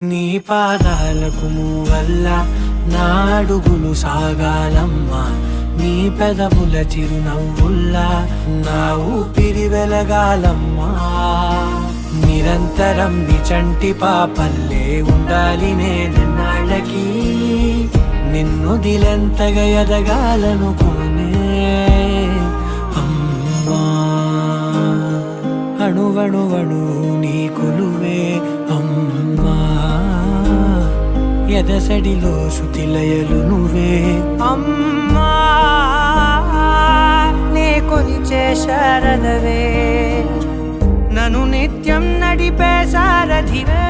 నీ పాదాలకు మూవల్ల నా అడుగులు సాగాలమ్మా, నీ పెదవుల చిరునవ్వుల్లా నా ఊపిరి వెలగాలమ్మా. నిరంతరం నీ చంటి పాపల్లే ఉండాలి నేనెన్నాళ్ళకి, నిన్నొదిలెంతగా ఎదగాలనుకోనే అమ్మా. అణువణువణు నీ కొలువే అమ్మా, ఎదసడిలో శృతిలయలు నువ్వే అమ్మా. నే కొలిచే శారదవే, నన్ను నిత్యం నడిపే సారథివే.